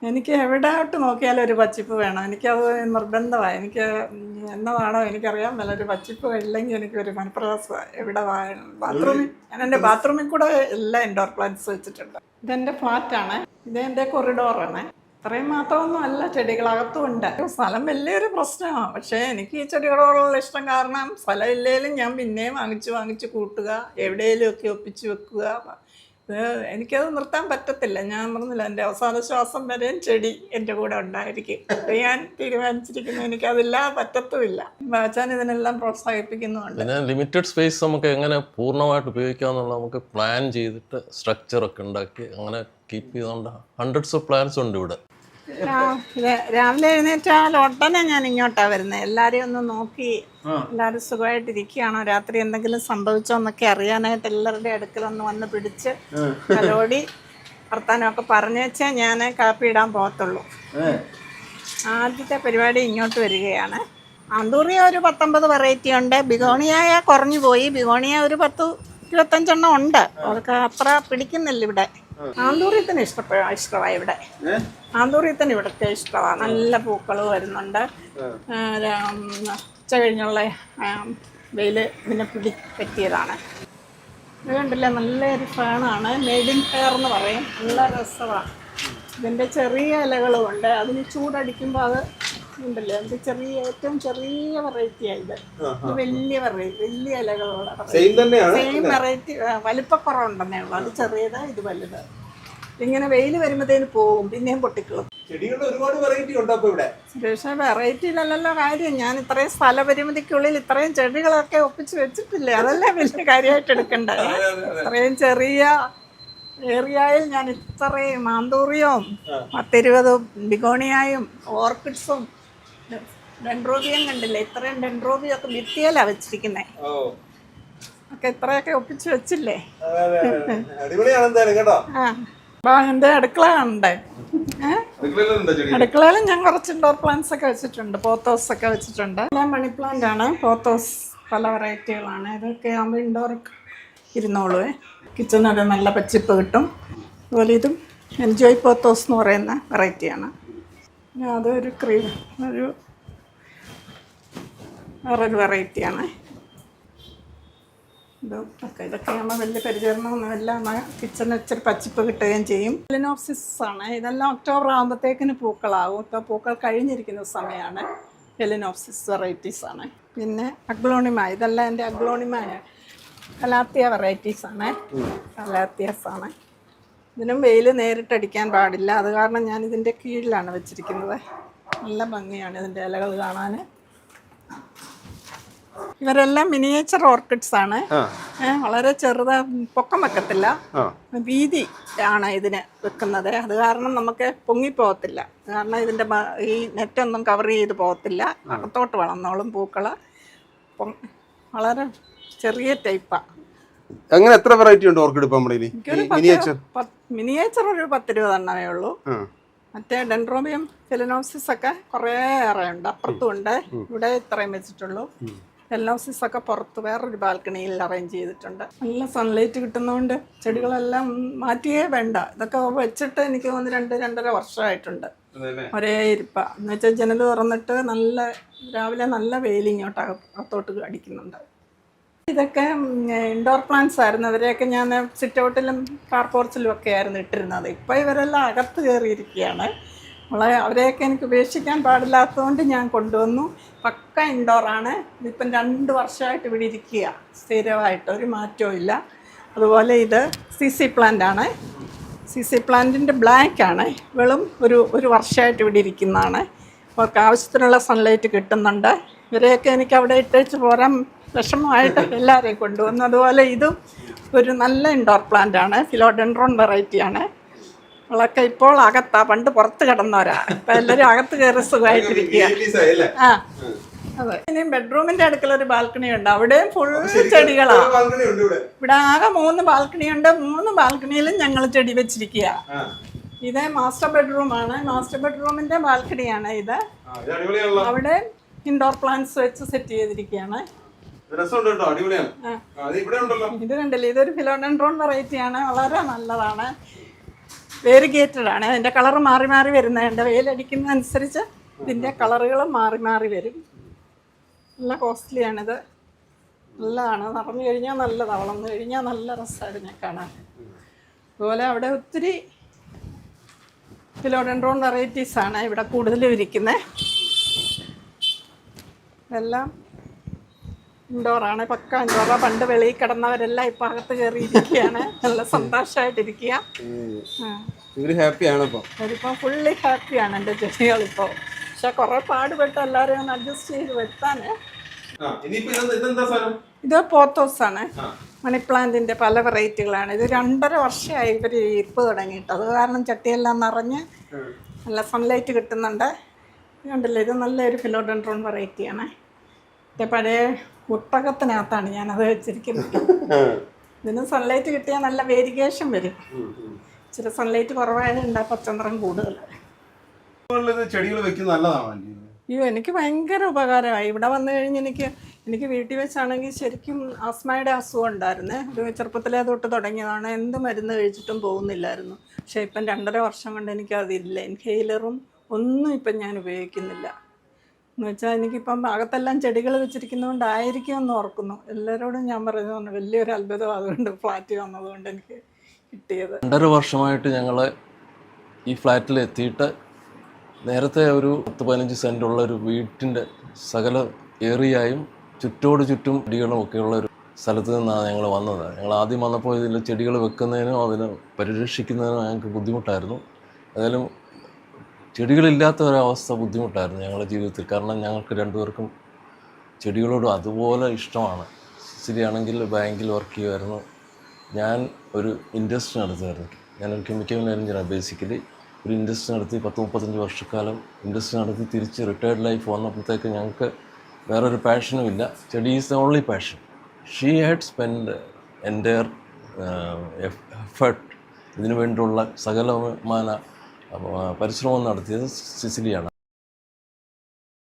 എനിക്ക് എവിടെയായിട്ട് നോക്കിയാലും ഒരു പച്ചിപ്പ് വേണം. എനിക്കത് നിർബന്ധമാണ്. എനിക്ക് എന്നതാണോ എനിക്കറിയാൻ മേല, ഒരു പച്ചിപ്പ് ഇല്ലെങ്കിൽ എനിക്കൊരു മനപ്രയാസമാണ്. എവിടെ ബാത്റൂമിൽ, ഞാൻ എൻ്റെ ബാത്റൂമിൽ കൂടെ എല്ലാ ഇൻഡോർ പ്ലാന്റ്സ് വെച്ചിട്ടുണ്ട്. ഇതെൻ്റെ ഫ്ലാറ്റാണ്, ഇതെൻ്റെ കൊറിഡോറാണ്. ഇത്രയും മാത്രമൊന്നും അല്ല, ചെടികളകത്തും ഉണ്ട്. സ്ഥലം വലിയൊരു പ്രശ്നമാണ്. പക്ഷേ എനിക്ക് ഈ ചെടികളോടുള്ള ഇഷ്ടം കാരണം സ്ഥലം ഇല്ലെങ്കിലും ഞാൻ പിന്നെയും വാങ്ങിച്ച് കൂട്ടുക, എവിടെയെങ്കിലും ഒക്കെ ഒപ്പിച്ച് വെക്കുക. എനിക്കത് നിർത്താൻ പറ്റത്തില്ല. ഞാൻ പറഞ്ഞില്ല, എൻ്റെ അവസാന ശ്വാസം വരെയും ചെടി എൻ്റെ കൂടെ ഉണ്ടായിരിക്കും. അത് ഞാൻ തീരുമാനിച്ചിരിക്കുന്നു. എനിക്കതില്ലാതെ പറ്റത്തുമില്ല. ബാച്ചാൻ ഇതിനെല്ലാം പ്രോത്സാഹിപ്പിക്കുന്നുണ്ട്. പിന്നെ ലിമിറ്റഡ് സ്പേസ് നമുക്ക് എങ്ങനെ പൂർണ്ണമായിട്ട് ഉപയോഗിക്കാമെന്നുള്ള നമുക്ക് പ്ലാൻ ചെയ്തിട്ട് സ്ട്രക്ചറൊക്കെ ഉണ്ടാക്കി അങ്ങനെ കീപ്പ് ചെയ്തുകൊണ്ട് ഹൺഡ്രഡ്സ് ഓഫ് പ്ലാൻസ് ഉണ്ട് ഇവിടെ. രാവിലെ എഴുന്നേറ്റാൽ ഉടനെ ഞാൻ ഇങ്ങോട്ടാണ് വരുന്നത്. എല്ലാവരെയും ഒന്ന് നോക്കി എല്ലാവരും സുഖമായിട്ടിരിക്കുകയാണോ, രാത്രി എന്തെങ്കിലും സംഭവിച്ചോ എന്നൊക്കെ അറിയാനായിട്ട് എല്ലാവരുടെ അടുക്കലൊന്ന് വന്ന് പിടിച്ച് കലോടി വർത്താനമൊക്കെ പറഞ്ഞു വെച്ചാൽ ഞാൻ കാപ്പി ഇടാൻ പോകത്തുള്ളൂ. ആദ്യത്തെ പരിപാടി ഇങ്ങോട്ട് വരികയാണ്. ആന്തൂറിയ ഒരു 19 വെറൈറ്റി ഉണ്ട്. ബിഗോണിയ കുറഞ്ഞു പോയി. ബിഗോണിയ ഒരു 10-25 ഉണ്ട്. അതൊക്കെ അത്ര പിടിക്കുന്നില്ല ഇവിടെ. ആന്തൂറിയത്തിന് ഇഷ്ടമായി ഇവിടെ. ആന്തൂറിയത്തിന് ഇവിടുത്തെ ഇഷ്ടമാണ്. നല്ല പൂക്കൾ വരുന്നുണ്ട്. ഉച്ച കഴിഞ്ഞുള്ള വെയിൽ ഇതിനെ പറ്റിയതാണ്. ഇത് കണ്ടില്ലേ, നല്ലൊരു ഫേണാണ്. മെയ്ഡ് ഇൻ ഫെയർ എന്ന് പറയും. നല്ല രസമാണ്. ഇതിൻ്റെ ചെറിയ ഇലകളും ഉണ്ട്. അതിന് ചൂടടിക്കുമ്പോൾ അത് ഉണ്ടല്ലേ, അതിൻ്റെ ഏറ്റവും ചെറിയ വെറൈറ്റിയാണ് ഇത്. വലിയ ഇലകളുള്ള സെയിം വെറൈറ്റി. വലിപ്പക്കുറവുണ്ടെന്നേ ഉള്ളൂ. അത് ചെറിയത്, ഇത് വലുത്. ഇങ്ങനെ വെയിൽ വരുമ്പോഴത്തേന് പോകും, പിന്നെയും പൊട്ടിക്കളും. സുരേഷ, വെറൈറ്റിയിലല്ലല്ലോ കാര്യം. ഞാൻ ഇത്രയും സ്ഥലപരിമിതിക്കുള്ളിൽ ഇത്രയും ചെടികളൊക്കെ ഒപ്പിച്ച് വെച്ചിട്ടില്ലേ, അതല്ലേ വലിയ കാര്യമായിട്ട് എടുക്കണ്ടേ. ഇത്രയും ചെറിയ ഏരിയയിൽ ഞാൻ ഇത്രയും ആന്തൂറിയവും 10-20 ബിഗോണിയായും ഓർക്കിഡ്സും ഡെൻഡ്രോബിയം കണ്ടില്ലേ, ഇത്രയും ഡെൻഡ്രോബിയൊക്കെ ഭിത്തിയല്ല വെച്ചിരിക്കുന്നേ. ഒക്കെ ഇത്രയൊക്കെ ഒപ്പിച്ച് വെച്ചില്ലേ. എന്റെ അടുക്കള കാണണ്ടേ. അടുക്കളയിലും ഞാൻ കുറച്ച് ഇൻഡോർ പ്ലാന്റ്സ് ഒക്കെ വെച്ചിട്ടുണ്ട്. പോത്തോസ് ഒക്കെ വെച്ചിട്ടുണ്ട്. എല്ലാം മണി പ്ലാന്റ് ആണ്. പോത്തോസ് പല വെറൈറ്റികളാണ്. ഇതൊക്കെ ആകുമ്പോൾ ഇൻഡോർ ഇരുന്നോളൂ. കിച്ചണൊക്കെ നല്ല പച്ചിപ്പ് കിട്ടും. അതുപോലെ ഇതും എൻജോയ് പോത്തോസ് എന്ന് പറയുന്ന വെറൈറ്റിയാണ്. അതൊരു വേറൊരു വെറൈറ്റിയാണ്. ഇതൊക്കെ ആകുമ്പോൾ വലിയ പരിചരണമൊന്നുമില്ല. കിച്ചണിൽ ഇച്ചിരി പച്ചിപ്പ് കിട്ടുകയും ചെയ്യും. ഫെലിനോപ്സിസ് ആണ്. ഇതെല്ലാം ഒക്ടോബർ ആകുമ്പോഴത്തേക്കിന് പൂക്കളാകും. ഇപ്പോൾ പൂക്കൾ കഴിഞ്ഞിരിക്കുന്ന സമയമാണ്. ഫെലിനോപ്സിസ് വെറൈറ്റീസ് ആണ്. പിന്നെ അഗ്ലോണിമ, ഇതെല്ലാം എൻ്റെ അഗ്ലോണിമ കലാത്തിയ വെറൈറ്റീസ് ആണ്. കലാത്തിയസ് ആണ്. ഇതിനും വെയിൽ നേരിട്ടടിക്കാൻ പാടില്ല. അത് കാരണം ഞാൻ ഇതിൻ്റെ കീഴിലാണ് വെച്ചിരിക്കുന്നത്. നല്ല ഭംഗിയാണ് ഇതിൻ്റെ ഇലകൾ കാണാൻ. ഇവരെല്ലാം മിനിയേച്ചർ ഓർക്കിഡ്സ് ആണ്. വളരെ ചെറുത്, പൊക്കം വെക്കത്തില്ല. വീതി ആണ് ഇതിന് വെക്കുന്നത്. അത് കാരണം നമുക്ക് പൊങ്ങിപ്പോകത്തില്ല. കാരണം ഇതിൻ്റെ ഈ നെറ്റൊന്നും കവർ ചെയ്ത് പോകത്തില്ല. അകത്തോട്ട് വളർന്നോളും പൂക്കൾ. വളരെ ചെറിയ ടൈപ്പാണ്. അങ്ങനെ എത്ര വെറൈറ്റി ഉണ്ട് ഓർക്കിഡ്? മിനിയേച്ചർ ഒരു 10-20 എണ്ണമേ ഉള്ളൂ. മറ്റേ ഡെൻഡ്രോബിയം ഫെലിനോപ്സിസ് ഒക്കെ കുറേ ഏറെ ഉണ്ട്. അപ്പുറത്തും ഉണ്ട്. ഇവിടെ ഇത്രയും വെച്ചിട്ടുള്ളൂ. ഫെലിനോപ്സിസ് ഒക്കെ പുറത്ത് വേറൊരു ബാൽക്കണിയിൽ അറേഞ്ച് ചെയ്തിട്ടുണ്ട്. നല്ല സൺലൈറ്റ് കിട്ടുന്നതുകൊണ്ട് ചെടികളെല്ലാം മാറ്റിയേ വേണ്ട. ഇതൊക്കെ വെച്ചിട്ട് എനിക്ക് തോന്നുന്നു 2-2.5 വർഷമായിട്ടുണ്ട്. ഒരേ ഇരിപ്പ എന്ന് വെച്ചാൽ ജനൽ തുറന്നിട്ട് രാവിലെ നല്ല വെയിലിങ്ങോട്ട് അകത്തോട്ട് അടിക്കുന്നുണ്ട്. ഇതൊക്കെ ഇൻഡോർ പ്ലാന്റ്സ് ആയിരുന്നു. അവരെയൊക്കെ ഞാൻ സിറ്റ് ഔട്ടിലും കാർ പോർച്ചിലും ഒക്കെ ആയിരുന്നു ഇട്ടിരുന്നത്. ഇപ്പോൾ ഇവരെല്ലാം അകത്ത് കയറിയിരിക്കുകയാണ്. അവരെയൊക്കെ എനിക്ക് ഉപേക്ഷിക്കാൻ പാടില്ലാത്തതുകൊണ്ട് ഞാൻ കൊണ്ടുവന്നു. പക്ക ഇൻഡോറാണ്. ഇതിപ്പം 2 വർഷമായിട്ട് ഇവിടെ ഇരിക്കുക സ്ഥിരമായിട്ട്, ഒരു മാറ്റവും ഇല്ല. അതുപോലെ ഇത് CC പ്ലാന്റ് ആണ്. CC പ്ലാന്റിൻ്റെ ബ്ലാക്ക് ആണ്. വെളും ഒരു വർഷമായിട്ട് ഇവിടെ ഇരിക്കുന്നതാണ്. അവർക്ക് ആവശ്യത്തിനുള്ള സൺലൈറ്റ് കിട്ടുന്നുണ്ട്. ഇവരെയൊക്കെ എനിക്ക് അവിടെ ഇട്ടേച്ച് പോരാൻ വിഷമമായിട്ട് എല്ലാവരെയും കൊണ്ടുവന്നു. അതുപോലെ ഇതും ഒരു നല്ല ഇൻഡോർ പ്ലാന്റ് ആണ്. ഫിലോഡെൻഡ്രോൺ വെറൈറ്റിയാണ്. അവളൊക്കെ ഇപ്പോൾ അകത്താ. പണ്ട് പുറത്ത് കിടന്നവരാ. ഇപ്പം എല്ലാവരും അകത്ത് കയറി സുഖമായിട്ടിരിക്കുക. അതെ. ഇനിയും ബെഡ്റൂമിൻ്റെ അടുക്കലൊരു ബാൽക്കണി ഉണ്ട്. അവിടെയും ഫുൾ ചെടികളാണ്. ഇവിടെ ആകെ 3 ബാൽക്കണി ഉണ്ട്. 3 ബാൽക്കണിയിലും ഞങ്ങൾ ചെടി വെച്ചിരിക്കുക. ഇത് മാസ്റ്റർ ബെഡ്റൂമാണ്. മാസ്റ്റർ ബെഡ്റൂമിൻ്റെ ബാൽക്കണിയാണ് ഇത്. അവിടെ ഇൻഡോർ പ്ലാന്റ്സ് വെച്ച് സെറ്റ് ചെയ്തിരിക്കുകയാണ്. ഇത് കണ്ടില്ലേ, ഇതൊരു ഫിലോഡെൻഡ്രോൺ വെറൈറ്റിയാണ്. വളരെ നല്ലതാണ്. വേരിഗേറ്റഡ് ആണ്. അതിൻ്റെ കളർ മാറി മാറി വരുന്നതുണ്ട്. വെയിലടിക്കുന്നതനുസരിച്ച് ഇതിൻ്റെ കളറുകൾ മാറി മാറി വരും. നല്ല കോസ്റ്റ്ലിയാണിത്. നല്ലതാണ്. നിറഞ്ഞു കഴിഞ്ഞാൽ നല്ലതാണ്. വളർന്നു കഴിഞ്ഞാൽ നല്ല രസമായിട്ട് ഞാൻ കാണാൻ. അതുപോലെ അവിടെ ഒത്തിരി ഫിലോഡെൻഡ്രോൺ വെറൈറ്റീസാണ് ഇവിടെ കൂടുതലും ഇരിക്കുന്നത്. ഇതെല്ലാം ഇൻഡോറാണ്. പക്ക ഇൻഡോറാ. പണ്ട് വെളിയിൽ കിടന്നവരെല്ലാം ഇപ്പം അകത്ത് കയറിയിരിക്കുകയാണ്. നല്ല സന്തോഷമായിട്ടിരിക്കുക. ഇവര് ഹാപ്പിയാണ് ഇപ്പൊ. അവരിപ്പം ഫുള്ളി ഹാപ്പിയാണ് എൻ്റെ ചെടികളിപ്പോൾ. പക്ഷെ കുറേ പാടുപെട്ട് എല്ലാവരെയും ഒന്ന് അഡ്ജസ്റ്റ് ചെയ്ത് വരുത്താൻ. ഇത് പോത്തോസാണ്. മണി പ്ലാന്റിൻ്റെ പല വെറൈറ്റികളാണ്. ഇത് 2.5 വർഷമായി ഇവർ ഇരിപ്പ് തുടങ്ങിയിട്ട്. അത് കാരണം ചട്ടിയെല്ലാം നിറഞ്ഞ് നല്ല സൺലൈറ്റ് കിട്ടുന്നുണ്ട്. കണ്ടില്ലേ, ഇത് നല്ലൊരു ഫിലോഡെൻഡ്രോൺ വെറൈറ്റിയാണ്. മറ്റേ പഴയ ഒട്ടകത്തിനകത്താണ് ഞാനത് വെച്ചിരിക്കുന്നത്. ഇതിന് സൺലൈറ്റ് കിട്ടിയാൽ നല്ല വേരിഗേഷൻ വരും. ഇച്ചിരി സൺലൈറ്റ് കുറവായതുകൊണ്ട് പച്ചനിറം കൂടുതൽ. ചെടികൾ വെക്കുന്നത് നല്ലതാണ്. അയ്യോ, എനിക്ക് ഭയങ്കര ഉപകാരമായി. ഇവിടെ വന്നു കഴിഞ്ഞ് എനിക്ക് വീട്ടിൽ വെച്ചാണെങ്കിൽ ശരിക്കും ആസ്മയുടെ അസുഖം ഉണ്ടായിരുന്നേ. ഒരു ചെറുപ്പത്തിലേ തൊട്ട് തുടങ്ങിയതാണ്. എന്ത് മരുന്ന് കഴിച്ചിട്ടും പോകുന്നില്ലായിരുന്നു. പക്ഷേ ഇപ്പം 2.5 വർഷം കൊണ്ട് എനിക്കതില്ല. ഇൻഹെയിലറും ഒന്നും ഇപ്പം ഞാൻ ഉപയോഗിക്കുന്നില്ല. എന്ന് വെച്ചാൽ എനിക്കിപ്പം അകത്തെല്ലാം ചെടികൾ വെച്ചിരിക്കുന്നതുകൊണ്ടായിരിക്കും എന്ന് ഓർക്കുന്നു. എല്ലാവരോടും ഞാൻ പറയുന്നത് വലിയൊരു അത്ഭുതം അതുകൊണ്ട് ഫ്ലാറ്റ് വന്നതുകൊണ്ട് എനിക്ക് കിട്ടിയത്. 2.5 വർഷമായിട്ട് ഞങ്ങൾ ഈ ഫ്ലാറ്റിൽ എത്തിയിട്ട് നേരത്തെ ഒരു 10-15 സെൻറ്റുള്ള ഒരു വീട്ടിൻ്റെ സകല ഏറിയായും ചുറ്റോട് ചുറ്റും ചെടികളും ഒക്കെയുള്ള ഒരു സ്ഥലത്ത് നിന്നാണ് ഞങ്ങൾ വന്നത്. ഞങ്ങൾ ആദ്യം വന്നപ്പോൾ ഇതിൽ ചെടികൾ വെക്കുന്നതിനോ അതിനെ പരിരക്ഷിക്കുന്നതിനോ ഞങ്ങൾക്ക് ബുദ്ധിമുട്ടായിരുന്നു. ഏതായാലും ചെടികളില്ലാത്ത ഒരവസ്ഥ ബുദ്ധിമുട്ടായിരുന്നു ഞങ്ങളുടെ ജീവിതത്തിൽ. കാരണം ഞങ്ങൾക്ക് രണ്ടുപേർക്കും ചെടികളോട് അതുപോലെ ഇഷ്ടമാണ്. സിസിലിയാണെങ്കിൽ ബാങ്കിൽ വർക്ക് ചെയ്യുമായിരുന്നു. ഞാൻ ഒരു ഇൻഡസ്ട്രി നടത്തുമായിരുന്നു. ഞാനൊരു കെമിക്കൽ എഞ്ചിനീയറാണ്. ബേസിക്കലി ഒരു ഇൻഡസ്ട്രി നടത്തി 10-35 വർഷക്കാലം ഇൻഡസ്ട്രി നടത്തി തിരിച്ച് റിട്ടയർഡ് ലൈഫ് വന്നപ്പോഴത്തേക്ക് ഞങ്ങൾക്ക് വേറൊരു പാഷനും ഇല്ല. ചെടി is the only passion. She had spend entire effort ഇതിനു വേണ്ടിയുള്ള സകലമാന പരിശ്രമം നടത്തിയത് സിസിലിയാണ്.